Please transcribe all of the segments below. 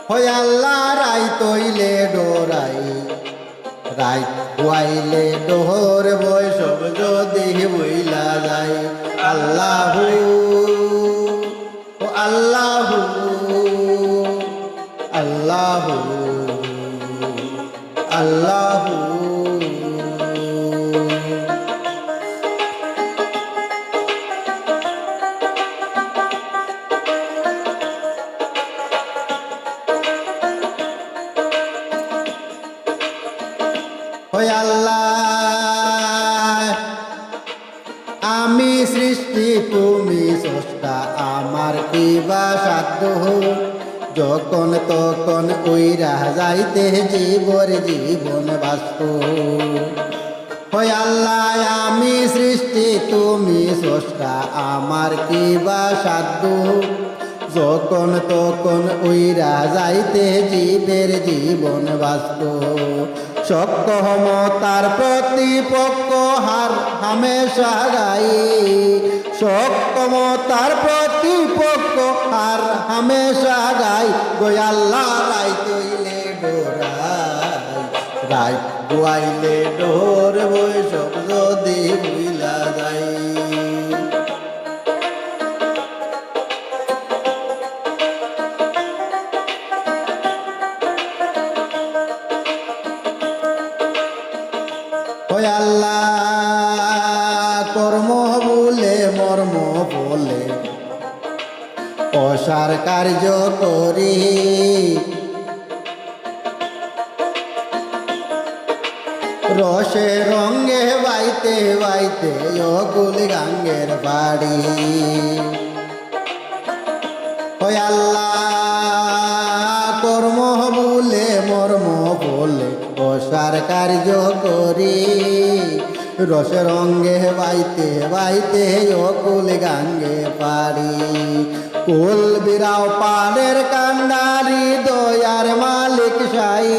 হয় আল্লাহ রাই তৈলে ডোরাই রাই খুয়াইলে ডোহর বৈষব যদি বইলা যায় আল্লাহু ও আল্লাহু আল্লাহু আল্লাহু ওই আল্লাহ আমি সৃষ্টি তুমি স্রষ্টা আমার কি বা সাধ্য যখন তখন কইরা যাইতে জীবন বাস্ত ওই আল্লাহ আমি সৃষ্টি তুমি স্রষ্টা আমার কি বা সাধ্য যখন তখন উইরা যাইতে জীবন বাস্ত সক্ষমতার প্রতিপক্ষ হার হামেশা গাই সক্ষমতার প্রতিপক্ষ হার হামেশা গাই গো আল্লাহ রাই তৈলে ডোরাই রাই গুয়াইলে ডোর বৈষব যদি বুইলা যায় ওই আল্লাহ কর্ম বলে মর্ম বলে অসার কার্য করি রসে রঙ্গে বাইতে বাইতে অকুল গাঙ্গের বাড়ি ওই আল্লাহ কর্ম বলে মর্ম বলে অসার কার্য করি রসে রঙ্গে বাইতে বাইতে অকুল গাঙ্গে পারি কুল বিরাও পানের কান্ডারি দয়ার মালিক সাই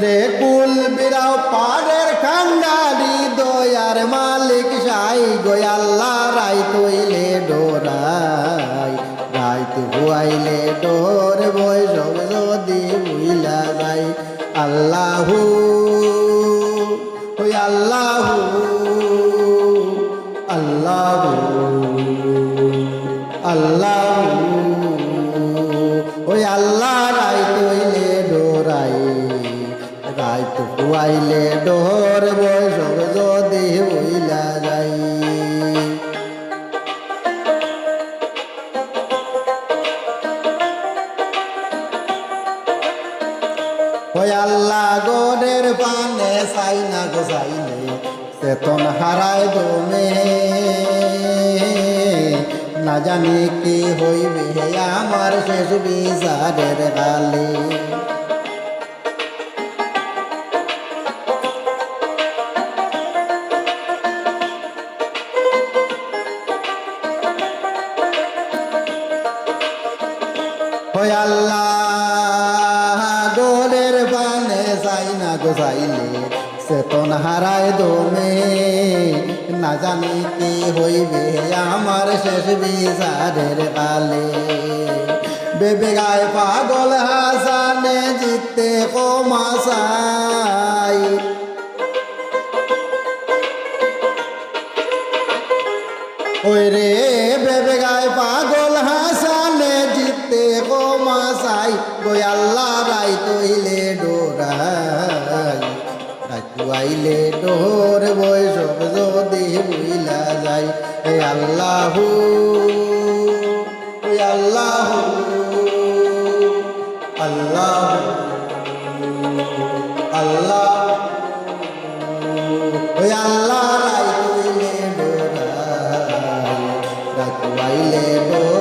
রে কুল বিরাও পানের কান্ডারি দয়ার মালিক সাই গো আল্লাহ রাই তৈলে ডোরাই রাইতে হুয়াইলে ডোর বৈষব যদি বুইলা যাই আল্লাহু ওই আল্লাহু আল্লাহু আল্লাহু ওই আল্লাহ রাই তৈলে ডোরাই রাইতে হুয়াইলে ডোর বৈষব যদি বুইলা যাই ওই আল্লাহ গোডের পানে চাই না গো চাইলে চেতন হারায় দমে না জানি কি হইবে আমার শেষ বিচারের গালে ওই আল্লাহ গোলের পানে যাই না গো যাইলে চেতন হারায় দমে না জানি কি হইবে আমার শেষ বিচারের কালে বেবেগায় পাগল হাসানে জিততে কমাসাই ওই রে বেবেগায় পাগল হাসানে জিততে কমাসাই গো আল্লাহ রাই তৈলে ডোরাই রাইলে ডোর বৈষব যদি বুইলা যায় এ আল্লাহু আল্লাহু আল্লাহু আল্লাহ ওই আল্লাহ রাই তৈলে ডোরাই রাইলে ডোর